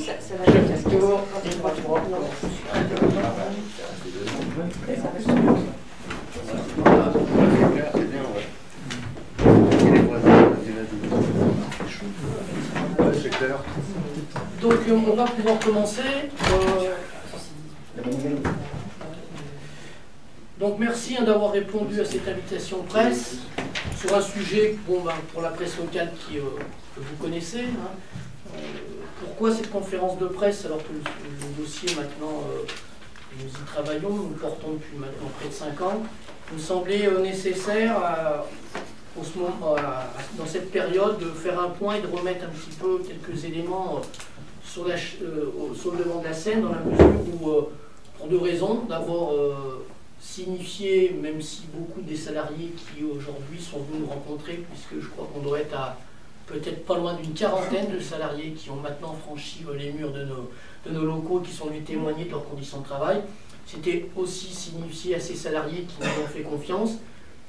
Ça va être tour. Donc on va pouvoir commencer. Donc merci d'avoir répondu à cette invitation de presse sur un sujet pour la presse locale que vous connaissez. Pourquoi cette conférence de presse alors que le dossier maintenant, nous y travaillons, nous le portons depuis maintenant près de 5 ans. Il nous semblait nécessaire dans cette période de faire un point et de remettre un petit peu quelques éléments sur le devant de la scène, dans la mesure où, pour deux raisons, d'abord signifier, même si beaucoup des salariés qui aujourd'hui sont venus nous rencontrer, puisque je crois qu'on doit être à peut-être pas loin d'une quarantaine de salariés qui ont maintenant franchi les murs de nos locaux, qui sont venus témoigner de leurs conditions de travail, c'était aussi signifier à ces salariés qui nous ont fait confiance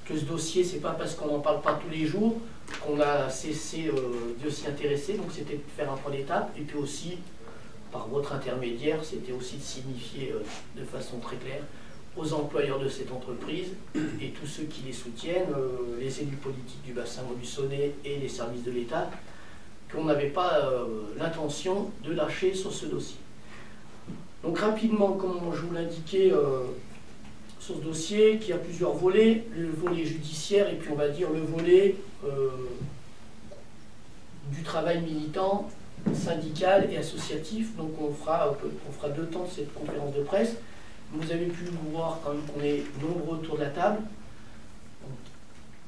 que ce dossier, c'est pas parce qu'on n'en parle pas tous les jours qu'on a cessé de s'y intéresser, donc c'était de faire un point d'étape, et puis aussi, par votre intermédiaire, c'était aussi de signifier de façon très claire aux employeurs de cette entreprise et tous ceux qui les soutiennent, les élus politiques du bassin maubuissonnais et les services de l'État, qu'on n'avait pas l'intention de lâcher sur ce dossier. Donc rapidement, comme je vous l'indiquais, sur ce dossier, qui a plusieurs volets, le volet judiciaire et puis on va dire le volet du travail militant, syndical et associatif. Donc on fera deux temps de cette conférence de presse. Vous avez pu voir quand même qu'on est nombreux autour de la table. Donc,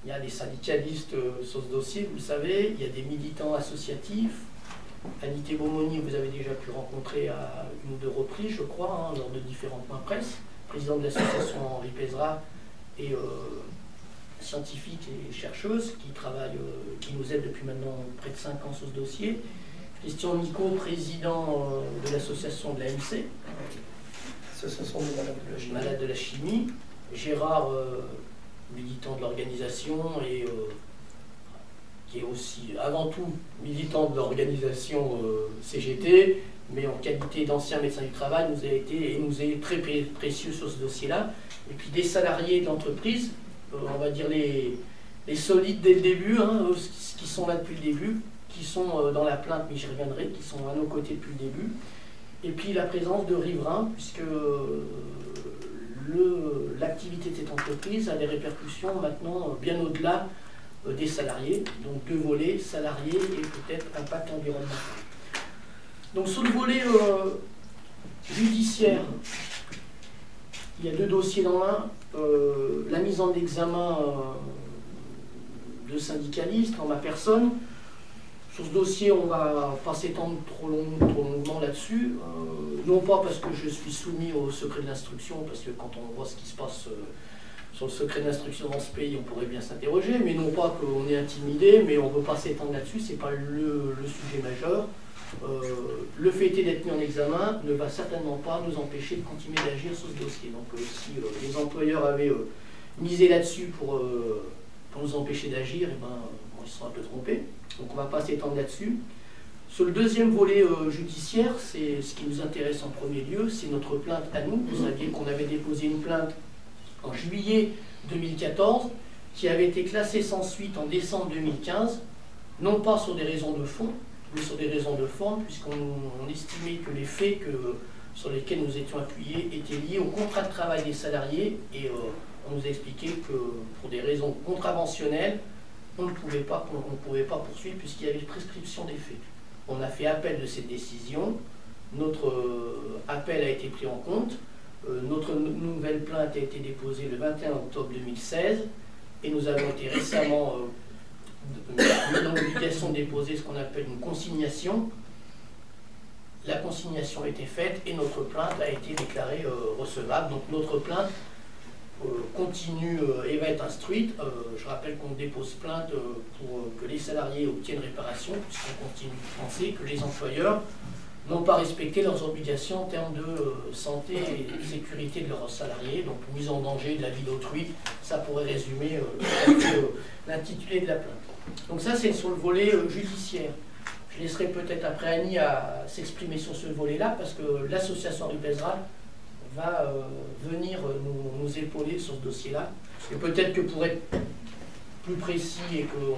il y a des syndicalistes sur ce dossier, vous le savez, il y a des militants associatifs. Anité Beaumoni, vous avez déjà pu rencontrer à une ou deux reprises, je crois, lors de différents points presse. Président de l'association Henri Pézra et scientifique et chercheuse qui nous aide depuis maintenant près de 5 ans sur ce dossier. Christian Nico, président de l'association de l'AMC. Association des malades de la chimie. Gérard, militant de l'organisation et qui est aussi avant tout militant de l'organisation CGT, mais en qualité d'ancien médecin du travail, nous est très précieux sur ce dossier-là. Et puis des salariés de l'entreprise, on va dire les solides dès le début, qui sont là depuis le début, qui sont dans la plainte, mais j'y reviendrai, qui sont à nos côtés depuis le début. Et puis la présence de riverains, puisque l'activité de cette entreprise a des répercussions maintenant bien au-delà des salariés. Donc deux volets, salariés et peut-être impact environnemental. Donc sur le volet judiciaire, il y a deux dossiers dans l'un. La mise en examen de syndicalistes en ma personne. Sur ce dossier, on ne va pas s'étendre trop longuement là-dessus. Non pas parce que je suis soumis au secret de l'instruction, parce que quand on voit ce qui se passe sur le secret de l'instruction dans ce pays, on pourrait bien s'interroger, mais non pas qu'on est intimidé, mais on ne veut pas s'étendre là-dessus, ce n'est pas le sujet majeur. Le fait d'être mis en examen ne va certainement pas nous empêcher de continuer d'agir sur ce dossier. Donc si les employeurs avaient misé là-dessus pour nous empêcher d'agir, ils se sont un peu trompés. Donc on ne va pas s'étendre là-dessus. Sur le deuxième volet judiciaire, c'est ce qui nous intéresse en premier lieu, c'est notre plainte à nous. Vous saviez qu'on avait déposé une plainte en juillet 2014 qui avait été classée sans suite en décembre 2015, non pas sur des raisons de fond, mais sur des raisons de forme, puisqu'on estimait que les faits sur lesquels nous étions appuyés étaient liés au contrat de travail des salariés, et on nous a expliqué que pour des raisons contraventionnelles, on ne pouvait pas poursuivre puisqu'il y avait prescription des faits. On a fait appel de cette décision, notre appel a été pris en compte, notre nouvelle plainte a été déposée le 21 octobre 2016, et nous avons été récemment mis dans l'obligation de déposer ce qu'on appelle une consignation. La consignation a été faite et notre plainte a été déclarée recevable. Donc notre plainte continue et va être instruite. Je rappelle qu'on dépose plainte pour que les salariés obtiennent réparation, puisqu'on continue de penser que les employeurs n'ont pas respecté leurs obligations en termes de santé et de sécurité de leurs salariés, donc mise en danger de la vie d'autrui. Ça pourrait résumer l'intitulé de la plainte. Donc ça, c'est sur le volet judiciaire. Je laisserai peut-être après Annie à s'exprimer sur ce volet-là, parce que l'association Henri Pézra va venir nous épauler sur ce dossier-là. Et peut-être que pour être plus précis et qu'on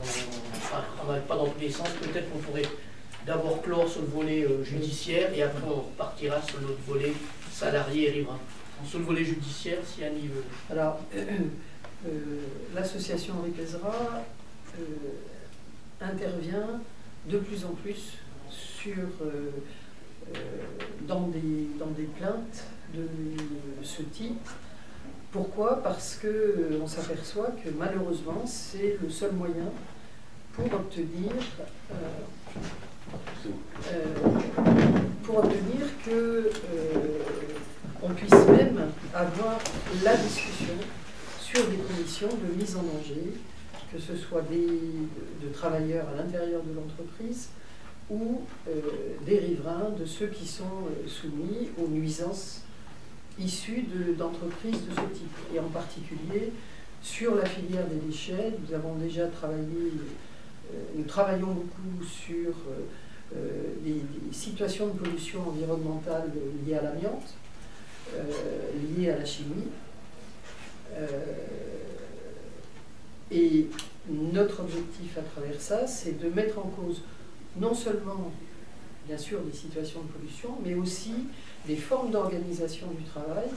n'aille pas dans tous les sens, peut-être qu'on pourrait d'abord clore sur le volet judiciaire et après on repartira sur l'autre volet salarié et riverain. Sur le volet judiciaire, si Annie veut. Alors, l'association Henri Pézra intervient de plus en plus dans des plaintes de ce type. Pourquoi? Parce qu'on s'aperçoit que malheureusement, c'est le seul moyen pour obtenir que on puisse même avoir la discussion sur des conditions de mise en danger, que ce soit de travailleurs à l'intérieur de l'entreprise ou des riverains, de ceux qui sont soumis aux nuisances issues d'entreprises de ce type. Et en particulier, sur la filière des déchets, nous avons déjà travaillé, nous travaillons beaucoup sur des situations de pollution environnementale liées à l'amiante, liées à la chimie. Et notre objectif à travers ça, c'est de mettre en cause non seulement, bien sûr, des situations de pollution, mais aussi des formes d'organisation du travail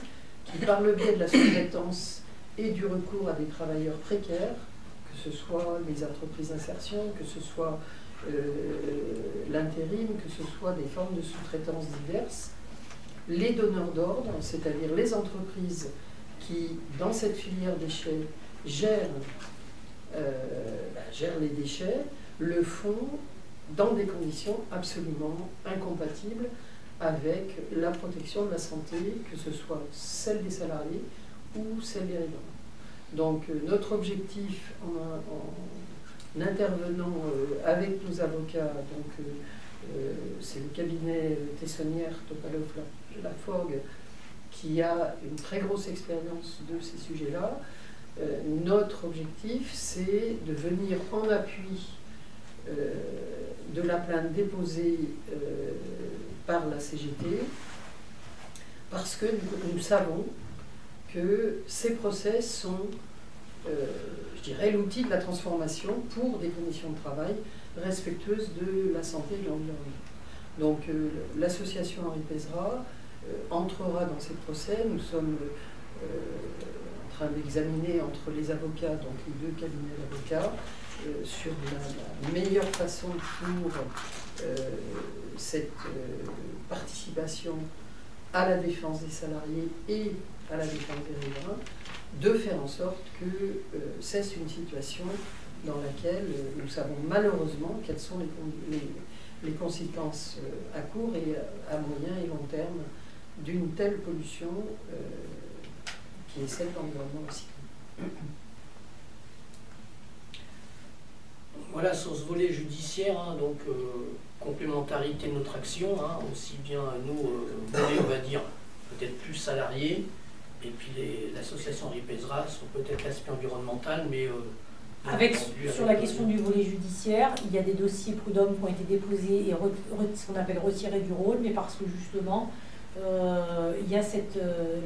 qui, par le biais de la sous-traitance et du recours à des travailleurs précaires, que ce soit les entreprises d'insertion, que ce soit l'intérim, que ce soit des formes de sous-traitance diverses, les donneurs d'ordre, c'est-à-dire les entreprises qui, dans cette filière déchets, gèrent les déchets, le font dans des conditions absolument incompatibles avec la protection de la santé, que ce soit celle des salariés ou celle des riverains. Donc notre objectif en intervenant avec nos avocats, c'est le cabinet Tessonnière Topalov Laforgue qui a une très grosse expérience de ces sujets-là. Notre objectif, c'est de venir en appui de la plainte déposée par la CGT, parce que nous savons que ces procès sont, je dirais, l'outil de la transformation pour des conditions de travail respectueuses de la santé et de l'environnement. Donc l'association Henri Pézra entrera dans ces procès. Nous sommes en train d'examiner entre les avocats, donc les deux cabinets d'avocats, sur la meilleure façon pour cette participation à la défense des salariés et à la défense des riverains, de faire en sorte que cesse une situation dans laquelle nous savons malheureusement quelles sont les conséquences à court et à moyen et long terme d'une telle pollution qui est celle de l'environnement aussi. Voilà, sur ce volet judiciaire, donc complémentarité de notre action, aussi bien nous, volet, on va dire, peut-être plus salariés, et puis l'association Henri Pézra sur peut-être l'aspect environnemental, mais... sur la question du volet judiciaire, il y a des dossiers prud'hommes qui ont été déposés et ce qu'on appelle retirés du rôle, mais parce que justement, il y a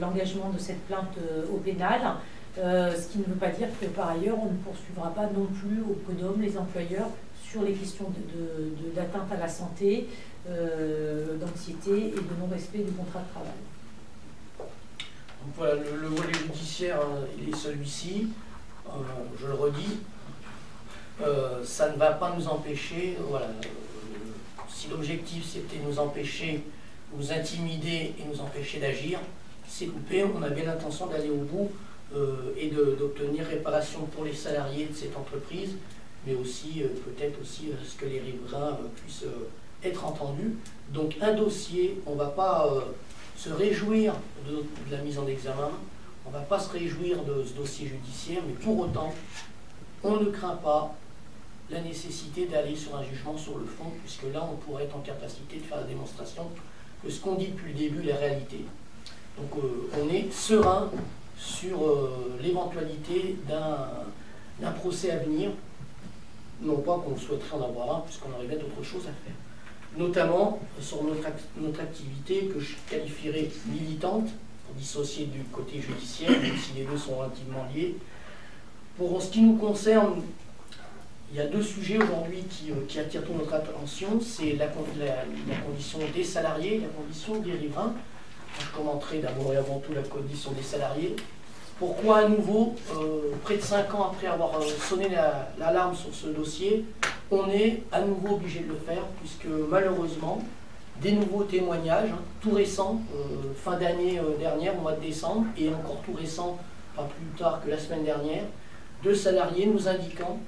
l'engagement de cette plainte au pénal, ce qui ne veut pas dire que par ailleurs on ne poursuivra pas non plus au prud'homme les employeurs sur les questions d'atteinte à la santé, d'anxiété et de non-respect du contrat de travail. Donc voilà, le volet judiciaire, il est celui-ci. Je le redis, ça ne va pas nous empêcher, voilà, si l'objectif c'était nous empêcher, nous intimider et nous empêcher d'agir, c'est coupé, on a bien l'intention d'aller au bout et d'obtenir réparation pour les salariés de cette entreprise, mais aussi peut-être aussi ce que les riverains puissent être entendus. Donc un dossier, on ne va pas se réjouir de la mise en examen, on ne va pas se réjouir de ce dossier judiciaire, mais pour autant, on ne craint pas la nécessité d'aller sur un jugement sur le fond, puisque là, on pourrait être en capacité de faire la démonstration que ce qu'on dit depuis le début est la réalité. Donc, on est serein sur l'éventualité d'un procès à venir, non pas qu'on souhaiterait en avoir un, puisqu'on aurait bien d'autres choses à faire. Notamment sur notre activité que je qualifierais militante, pour dissocier du côté judiciaire, même si les deux sont intimement liés. Pour ce qui nous concerne, il y a deux sujets aujourd'hui qui attirent toute notre attention, c'est la condition des salariés et la condition des riverains. Je commenterai d'abord et avant tout la condition des salariés. Pourquoi à nouveau, près de 5 ans après avoir sonné l'alarme sur ce dossier, on est à nouveau obligé de le faire, puisque malheureusement, des nouveaux témoignages, tout récents, fin d'année dernière, au mois de décembre, et encore tout récent, pas plus tard que la semaine dernière, de salariés nous indiquant,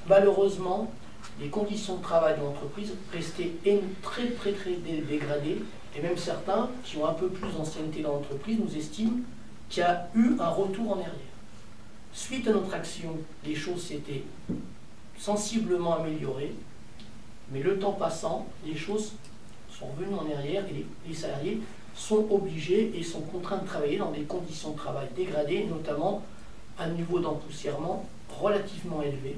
malheureusement, les conditions de travail de l'entreprise restaient très dégradées, et même certains, qui ont un peu plus d'ancienneté dans l'entreprise, nous estiment qu'il y a eu un retour en arrière. Suite à notre action, les choses s'étaient sensiblement améliorées, mais le temps passant, les choses sont revenues en arrière et les salariés sont obligés et sont contraints de travailler dans des conditions de travail dégradées, notamment à un niveau d'empoussièrement relativement élevé,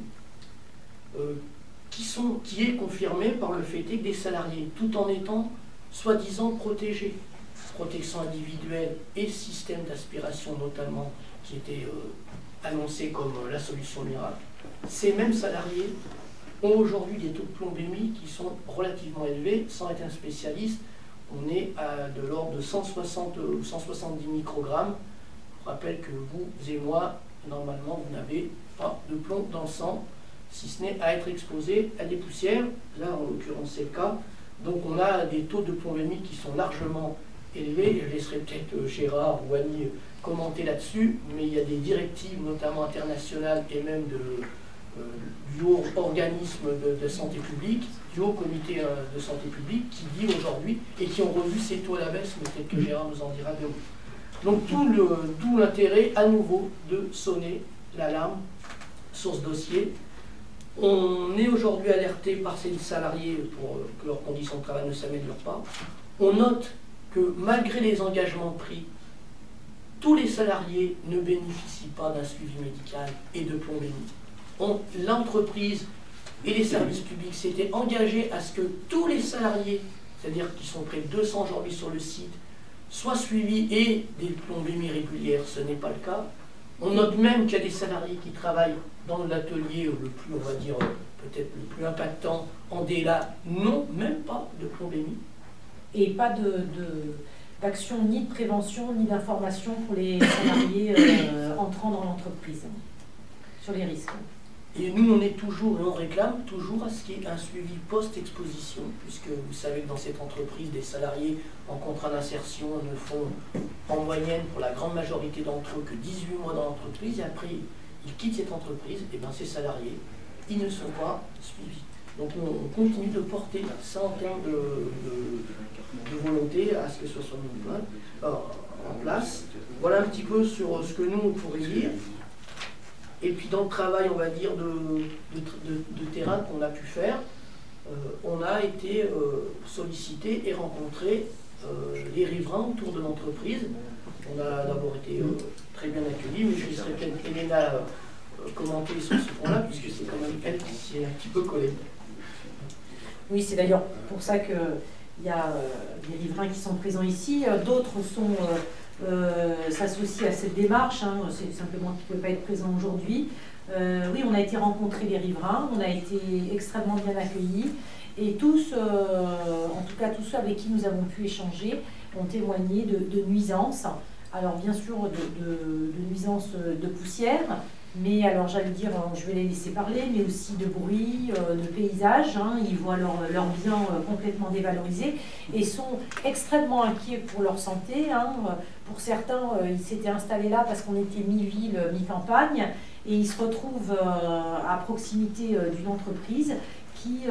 qui est confirmé par le fait que des salariés, tout en étant soi-disant protégés, protection individuelle et système d'aspiration notamment, qui était annoncé comme la solution miracle, ces mêmes salariés ont aujourd'hui des taux de plombémie qui sont relativement élevés. Sans être un spécialiste, on est de l'ordre de 160 ou 170 microgrammes. Je rappelle que vous et moi, normalement, vous n'avez pas de plomb dans le sang, si ce n'est à être exposé à des poussières. Là, en l'occurrence, c'est le cas. Donc, on a des taux de plombémie qui sont largement élevés. Je laisserai peut-être Gérard ou Annie commenter là-dessus, mais il y a des directives, notamment internationales et même du haut organisme de santé publique, du haut comité de santé publique, qui dit aujourd'hui, et qui ont revu ces taux à la baisse, mais peut-être que Gérard nous en dira deux mots. Donc tout l'intérêt à nouveau de sonner l'alarme sur ce dossier. On est aujourd'hui alerté par ces salariés pour que leurs conditions de travail ne s'améliorent pas. On note que malgré les engagements pris, tous les salariés ne bénéficient pas d'un suivi médical et de plombémie. L'entreprise et les services publics s'étaient engagés à ce que tous les salariés, c'est-à-dire qui sont près de 200 aujourd'hui sur le site, soient suivis et des plombémies régulières. Ce n'est pas le cas. On note même qu'il y a des salariés qui travaillent dans l'atelier le plus, on va dire, peut-être le plus impactant, en DELA, non, même pas de plombémie. Et pas d'action ni de prévention ni d'information pour les salariés entrant dans l'entreprise sur les risques. Et nous, on est toujours, et on réclame toujours à ce qu'il y ait un suivi post-exposition, puisque vous savez que dans cette entreprise, des salariés en contrat d'insertion ne font en moyenne, pour la grande majorité d'entre eux, que 18 mois dans l'entreprise, et après ils quittent cette entreprise, et bien ces salariés, ils ne sont pas suivis. Donc on continue de porter ça en termes de volonté à ce que ce soit mis en place. Voilà un petit peu sur ce que nous on pourrait dire. Et puis dans le travail, on va dire, de terrain qu'on a pu faire, on a été sollicité et rencontré les riverains autour de l'entreprise. On a d'abord été très bien accueillis, mais je laisserai peut-être Elena commenter sur ce point-là, puisque c'est quand même elle qui s'y est un petit peu collée. Oui, c'est d'ailleurs pour ça qu'il y a des riverains qui sont présents ici. D'autres s'associent à cette démarche. Hein. C'est simplement qu'ils ne peuvent pas être présents aujourd'hui. Oui, on a été rencontrer les riverains, on a été extrêmement bien accueillis. Et tous, en tout cas tous ceux avec qui nous avons pu échanger, ont témoigné de nuisances. Alors bien sûr de nuisances de poussière, mais alors j'allais dire, je vais les laisser parler, mais aussi de bruit, de paysage. Hein, ils voient leur bien complètement dévalorisé et sont extrêmement inquiets pour leur santé. Hein. Pour certains, ils s'étaient installés là parce qu'on était mi-ville, mi-campagne, et ils se retrouvent à proximité d'une entreprise qui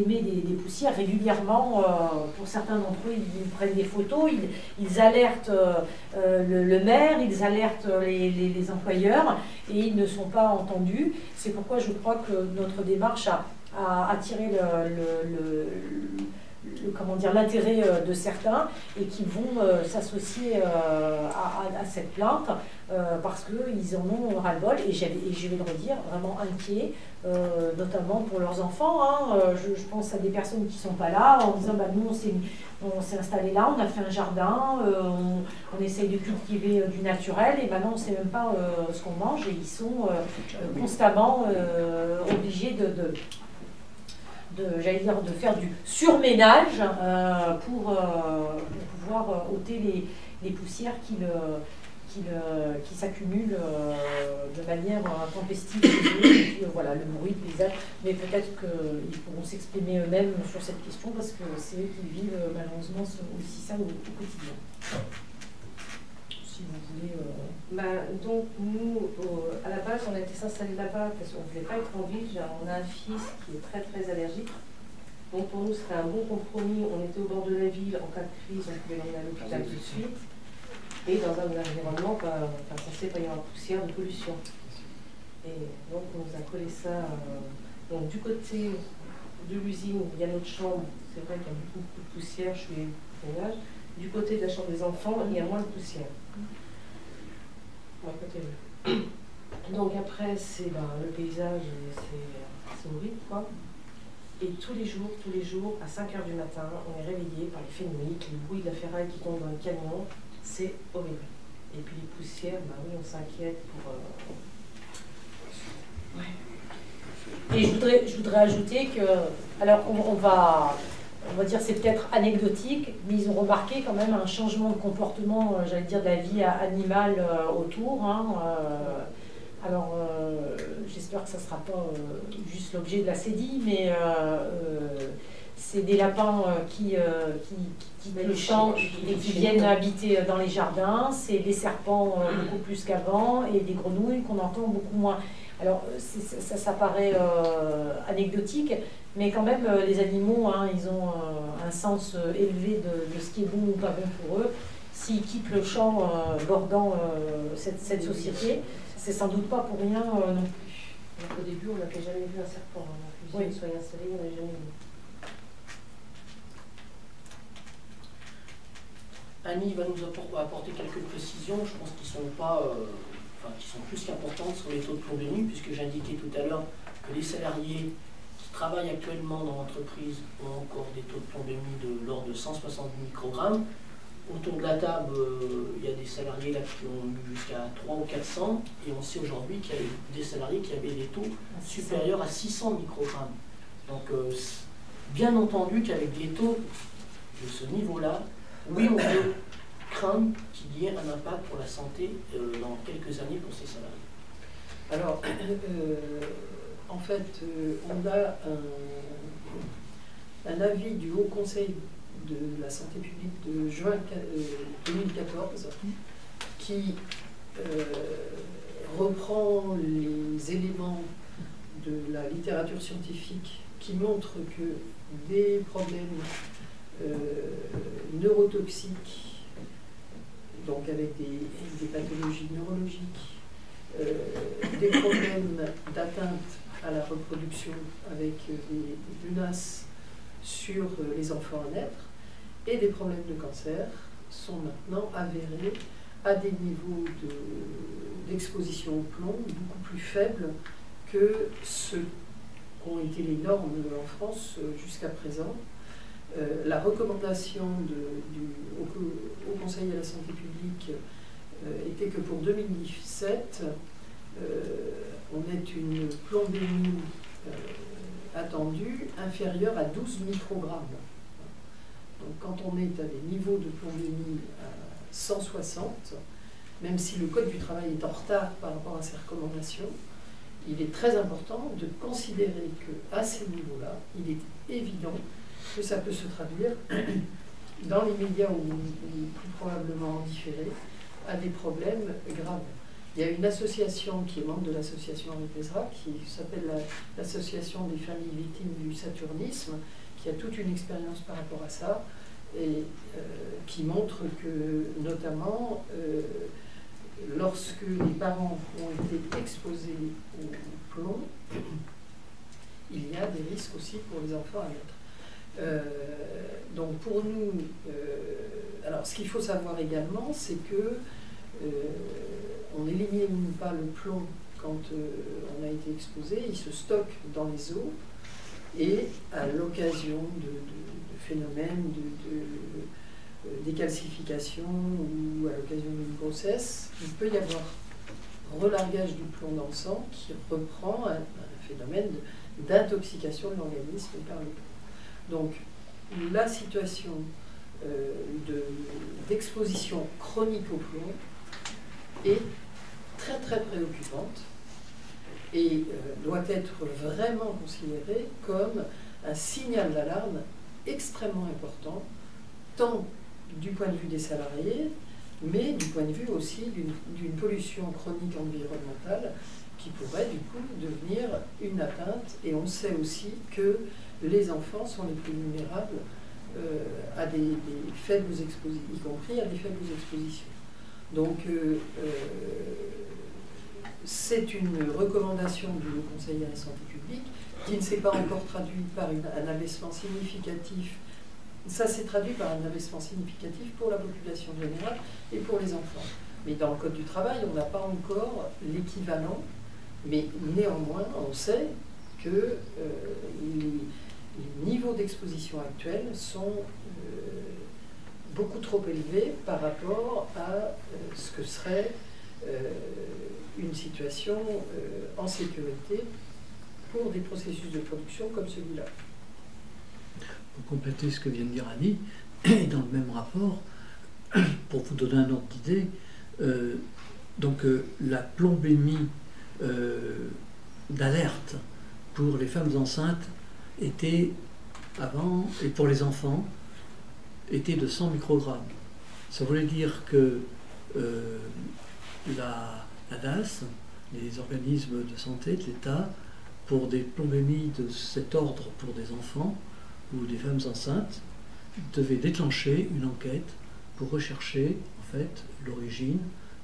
émet des poussières régulièrement. Pour certains d'entre eux, ils prennent des photos, ils alertent le maire, ils alertent les employeurs et ils ne sont pas entendus. C'est pourquoi je crois que notre démarche a attiré comment dire, l'intérêt de certains et qui vont s'associer à cette plainte parce qu'ils en ont ras-le-bol et je vais le redire, vraiment inquiets, notamment pour leurs enfants. Hein. Je pense à des personnes qui ne sont pas là en disant bah, nous on s'est installé là, on a fait un jardin, on essaye de cultiver du naturel et maintenant on ne sait même pas ce qu'on mange et ils sont constamment obligés j'allais dire, de faire du surménage pour pouvoir ôter les poussières qui s'accumulent de manière intempestive chez eux. Et puis, voilà, le bruit, le paysage. Mais peut-être qu'ils pourront s'exprimer eux-mêmes sur cette question parce que c'est eux qui vivent malheureusement aussi ça au quotidien. Si vous voulez. Donc nous, à la base, on a été s'installer là-bas parce qu'on ne voulait pas être en ville. On a un fils qui est très très allergique. Donc pour nous, c'était un bon compromis. On était au bord de la ville. En cas de crise, on pouvait l'emmener à l'hôpital tout de suite. Et dans un environnement censé pas y avoir de poussière, de pollution. Et donc on nous a collé ça. Donc du côté de l'usine, il y a notre chambre. C'est vrai qu'il y a beaucoup de poussière. Je suis ménage. Du côté de la chambre des enfants, il y a moins de poussière. Donc après, c'est le paysage, c'est horrible, quoi. Et tous les jours, à 5 h du matin, on est réveillé par les phénoïques, les bruits de la ferraille qui tombe dans les camions. C'est horrible. Et puis les poussières, oui, on s'inquiète pour... Et je voudrais ajouter que, alors on va dire c'est peut-être anecdotique, mais ils ont remarqué quand même un changement de comportement, j'allais dire, de la vie animale autour. Hein, alors, j'espère que ça ne sera pas juste l'objet de la CEDI, mais c'est des lapins qui quittent le champ et qui viennent habiter dans les jardins. C'est des serpents beaucoup plus qu'avant et des grenouilles qu'on entend beaucoup moins. Alors, ça paraît anecdotique, mais quand même, les animaux, hein, ils ont un sens élevé de ce qui est bon ou pas bon pour eux. S'ils quittent le champ bordant cette société, c'est sans doute pas pour rien non plus. Donc, au début, on n'avait jamais vu un serpent. Hein. L'usine soit installée, on n'a jamais vu. Annie va nous apporter quelques précisions, je pense qu'ils sont pas... qui sont plus qu'importantes sur les taux de plombémie, puisque j'indiquais tout à l'heure que les salariés qui travaillent actuellement dans l'entreprise ont encore des taux de plombémie de l'ordre de 170 microgrammes. Autour de la table, il y a des salariés là qui ont eu jusqu'à 300 ou 400, et on sait aujourd'hui qu'il y a des salariés qui avaient des taux supérieurs à 600 microgrammes. Donc, bien entendu qu'avec des taux de ce niveau-là, oui, on peut craindre qu'il y ait un impact pour la santé dans quelques années pour ces salariés. Alors, en fait, on a un avis du Haut Conseil de la santé publique de juin 2014 qui reprend les éléments de la littérature scientifique qui montrent que des problèmes neurotoxiques, donc avec des pathologies neurologiques, des problèmes d'atteinte à la reproduction avec des menaces sur les enfants à naître et des problèmes de cancer sont maintenant avérés à des niveaux d'exposition au plomb beaucoup plus faibles que ceux qu'ont été les normes en France jusqu'à présent. La recommandation au Conseil de la santé publique était que pour 2017, on ait une plombémie attendue inférieure à 12 microgrammes. Donc quand on est à des niveaux de plombémie à 160, même si le Code du travail est en retard par rapport à ces recommandations, il est très important de considérer qu'à ces niveaux-là, il est évident que ça peut se traduire dans les médias ou plus probablement en différé à des problèmes graves. Il y a une association qui est membre de l'association Henri Pézra, qui s'appelle l'association des familles victimes du saturnisme, qui a toute une expérience par rapport à ça, et qui montre que, notamment, lorsque les parents ont été exposés au plomb, il y a des risques aussi pour les enfants à naître. Donc donc pour nous, alors ce qu'il faut savoir également, c'est que on n'élimine pas le plomb quand on a été exposé, il se stocke dans les os et à l'occasion de phénomènes de décalcification ou à l'occasion d'une grossesse, il peut y avoir relargage du plomb dans le sang qui reprend un phénomène d'intoxication de l'organisme par le plomb. Donc la situation d'exposition chronique au plomb est très très préoccupante et doit être vraiment considérée comme un signal d'alarme extrêmement important, tant du point de vue des salariés, mais du point de vue aussi d'une pollution chronique environnementale qui pourrait du coup devenir une atteinte. Et on sait aussi que les enfants sont les plus vulnérables à des faibles expositions, y compris à des faibles expositions. Donc c'est une recommandation du Haut Conseil à la santé publique qui ne s'est pas encore traduite par un abaissement significatif. Ça s'est traduit par un abaissement significatif pour la population générale et pour les enfants. Mais dans le Code du travail, on n'a pas encore l'équivalent, mais néanmoins, on sait que les niveaux d'exposition actuels sont beaucoup trop élevés par rapport à ce que serait une situation en sécurité pour des processus de production comme celui-là. Pour compléter ce que vient de dire Annie, et dans le même rapport, pour vous donner un ordre d'idée, la plombémie d'alerte pour les femmes enceintes était avant, et pour les enfants, était de 100 microgrammes. Ça voulait dire que la DAS, les organismes de santé de l'État, pour des plombémies de cet ordre pour des enfants ou des femmes enceintes, devaient déclencher une enquête pour rechercher en fait l'origine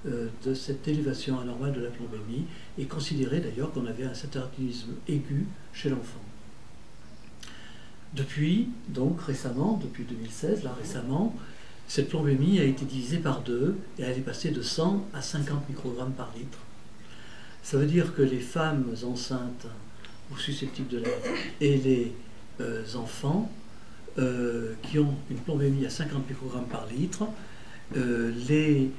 de cette élévation anormale de la plombémie et considérer d'ailleurs qu'on avait un saturnisme aigu chez l'enfant. Depuis, donc récemment, depuis 2016, là récemment, cette plombémie a été divisée par 2 et elle est passée de 100 à 50 microgrammes par litre. Ça veut dire que les femmes enceintes ou susceptibles de l'être et les enfants qui ont une plombémie à 50 microgrammes par litre, les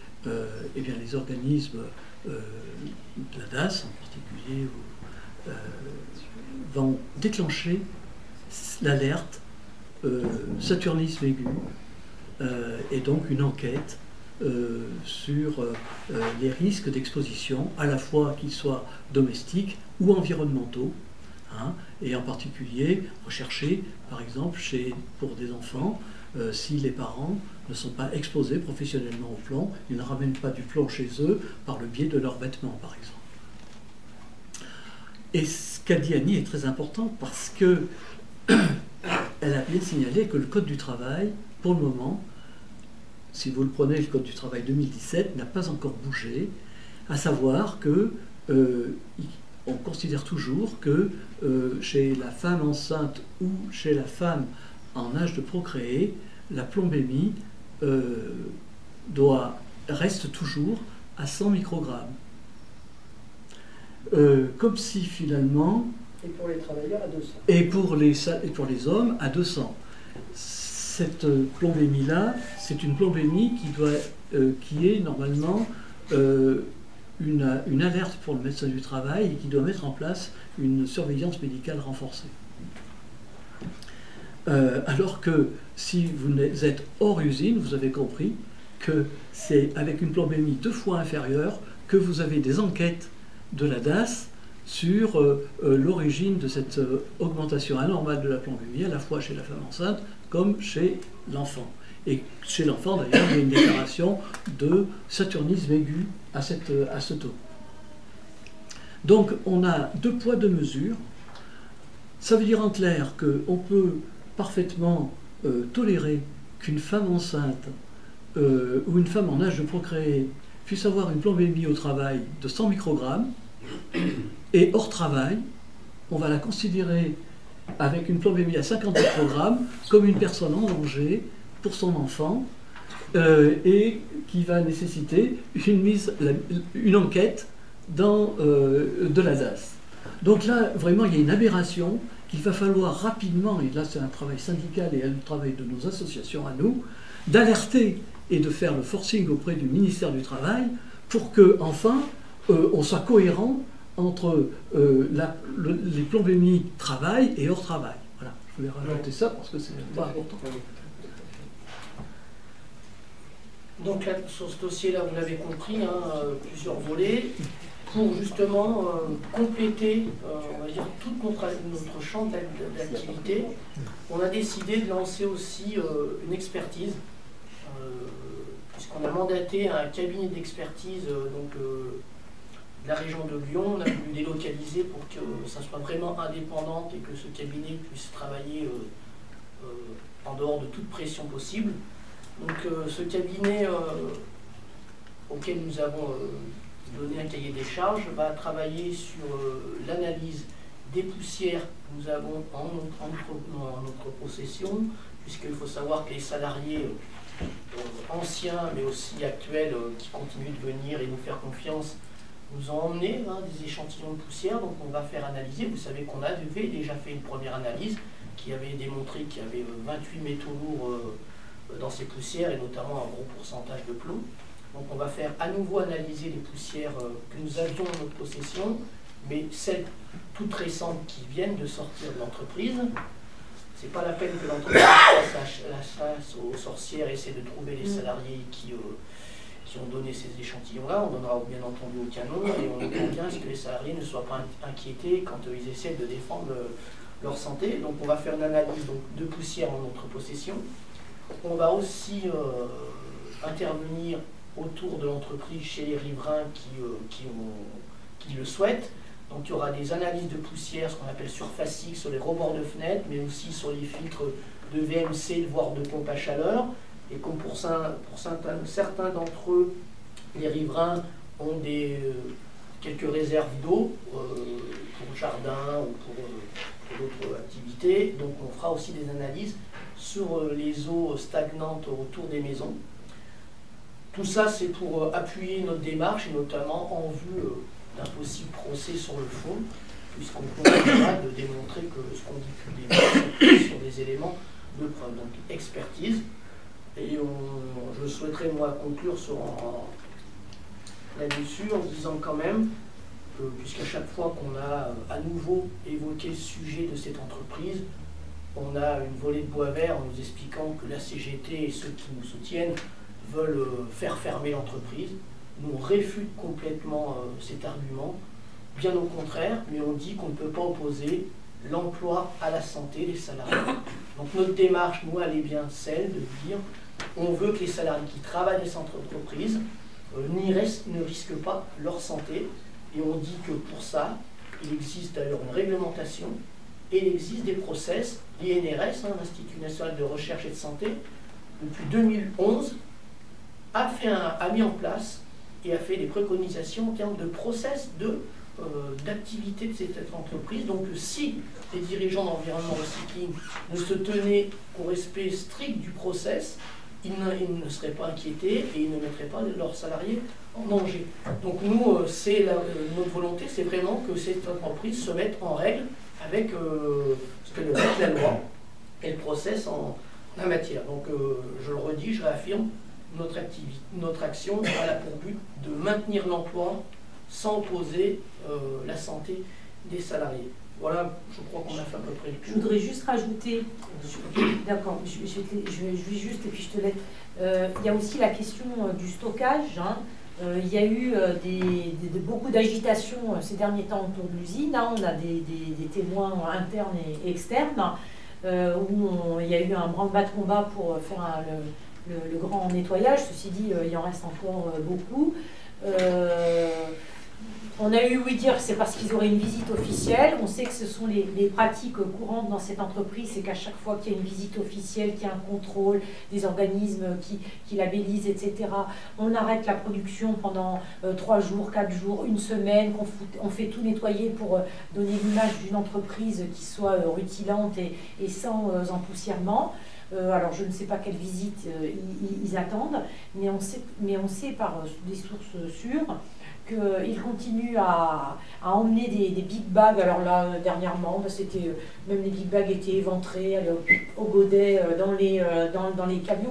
organismes, la DAS en particulier, vont déclencher l'alerte saturnisme aigu et donc une enquête sur les risques d'exposition, à la fois qu'ils soient domestiques ou environnementaux, et en particulier rechercher, par exemple, pour des enfants, si les parents ne sont pas exposés professionnellement au plomb, ils ne ramènent pas du plomb chez eux par le biais de leurs vêtements, par exemple. Et ce qu'a dit Annie est très important parce que elle a bien signalé que le Code du travail, pour le moment, si vous le prenez, le Code du travail 2017 n'a pas encore bougé, à savoir que on considère toujours que chez la femme enceinte ou chez la femme en âge de procréer, la plombémie reste toujours à 100 microgrammes. Comme si finalement... Et pour les travailleurs à 200. Et pour les hommes à 200. Cette plombémie-là, c'est une plombémie qui est normalement une alerte pour le médecin du travail et qui doit mettre en place une surveillance médicale renforcée. Alors que si vous êtes hors usine, vous avez compris que c'est avec une plombémie 2 fois inférieure que vous avez des enquêtes de la DAS sur l'origine de cette augmentation anormale de la plombémie, à la fois chez la femme enceinte comme chez l'enfant. Et chez l'enfant, d'ailleurs, il y a une déclaration de saturnisme aigu à ce taux. Donc, on a 2 poids, 2 mesures. Ça veut dire en clair qu'on peut parfaitement tolérer qu'une femme enceinte ou une femme en âge de procréer puisse avoir une plombémie au travail de 100 microgrammes, et hors travail, on va la considérer avec une plombémie à 50 microgrammes comme une personne en danger pour son enfant et qui va nécessiter une enquête de la DAS. Donc là, vraiment, il y a une aberration qu'il va falloir rapidement, et là c'est un travail syndical et un travail de nos associations à nous, d'alerter et de faire le forcing auprès du ministère du Travail pour que, enfin, on soit cohérent entre les plombémies travail et hors travail. Voilà, je voulais rajouter ça parce que c'est pas important. Donc là, sur ce dossier-là, vous l'avez compris, plusieurs volets, pour justement compléter, on va dire, tout notre champ d'activité. On a décidé de lancer aussi une expertise, puisqu'on a mandaté un cabinet d'expertise de la région de Lyon. On a voulu délocaliser pour que ça soit vraiment indépendant et que ce cabinet puisse travailler en dehors de toute pression possible. Donc ce cabinet auquel nous avons donné un cahier des charges va travailler sur l'analyse des poussières que nous avons en notre possession, puisqu'il faut savoir que les salariés anciens mais aussi actuels qui continuent de venir et nous faire confiance nous ont emmené des échantillons de poussière, donc on va faire analyser. Vous savez qu'on avait déjà fait une première analyse qui avait démontré qu'il y avait 28 métaux lourds dans ces poussières et notamment un gros pourcentage de plomb. Donc on va faire à nouveau analyser les poussières que nous avions en notre possession, mais celles toutes récentes qui viennent de sortir de l'entreprise. C'est pas la peine que l'entreprise fasse la chasse aux sorcières et essaie de trouver les salariés qui ont donné ces échantillons-là. On donnera bien entendu au canon et on entend bien ce que les salariés ne soient pas inquiétés quand ils essaient de défendre leur santé. Donc on va faire une analyse de poussière en notre possession. On va aussi intervenir autour de l'entreprise chez les riverains qui le souhaitent. Donc il y aura des analyses de poussière, ce qu'on appelle surfaciques, sur les rebords de fenêtres, mais aussi sur les filtres de VMC, voire de pompe à chaleur. Et comme pour certains d'entre eux, les riverains ont quelques réserves d'eau pour le jardin ou pour d'autres activités. Donc on fera aussi des analyses sur les eaux stagnantes autour des maisons. Tout ça, c'est pour appuyer notre démarche, et notamment en vue d'un possible procès sur le fond, puisqu'on continuera de démontrer que ce qu'on dit publiquement sur des éléments de preuve. Donc expertise. Et je souhaiterais, moi, conclure là-dessus en disant quand même, puisqu'à chaque fois qu'on a à nouveau évoqué le sujet de cette entreprise, on a une volée de bois vert en nous expliquant que la CGT et ceux qui nous soutiennent veulent faire fermer l'entreprise. Nous, on réfute complètement cet argument, bien au contraire, mais on dit qu'on ne peut pas opposer l'emploi à la santé des salariés. Donc notre démarche, nous, elle est bien celle de dire on veut que les salariés qui travaillent dans cette entreprise ne risquent pas leur santé, et on dit que pour ça, il existe d'ailleurs une réglementation et il existe des process. L'INRS, l'Institut National de Recherche et de Santé, depuis 2011, a mis en place et a fait des préconisations en termes de process d'activité de cette entreprise. Donc si les dirigeants d'Environnement Recycling ne se tenaient au respect strict du process, ils ne seraient pas inquiétés et ils ne mettraient pas leurs salariés en danger. Donc nous, notre volonté, c'est vraiment que cette entreprise se mette en règle avec ce que nous dit la loi et le process en la matière. Donc je le redis, je réaffirme, notre action a pour but de maintenir l'emploi sans opposer la santé des salariés. Voilà, je crois qu'on a fait à peu près le tour. Je voudrais juste rajouter, d'accord, je vais juste et puis je te laisse. Il y a aussi la question du stockage. Il y a eu beaucoup d'agitation ces derniers temps autour de l'usine. Là, on a des témoins internes et externes où il y a eu un branle-bas de combat pour faire le grand nettoyage. Ceci dit, il en reste encore beaucoup. On a eu oui dire que c'est parce qu'ils auraient une visite officielle. On sait que ce sont les pratiques courantes dans cette entreprise, c'est qu'à chaque fois qu'il y a une visite officielle, qu'il y a un contrôle des organismes qui labellisent, etc., on arrête la production pendant 3 jours, 4 jours, une semaine, on fait tout nettoyer pour donner l'image d'une entreprise qui soit rutilante et sans empoussièrement. Alors je ne sais pas quelle visite ils attendent, mais on sait par des sources sûres qu'ils continuent à emmener des big bags. Alors là, dernièrement, c'était même les big bags étaient éventrés, allaient au godet dans les camions.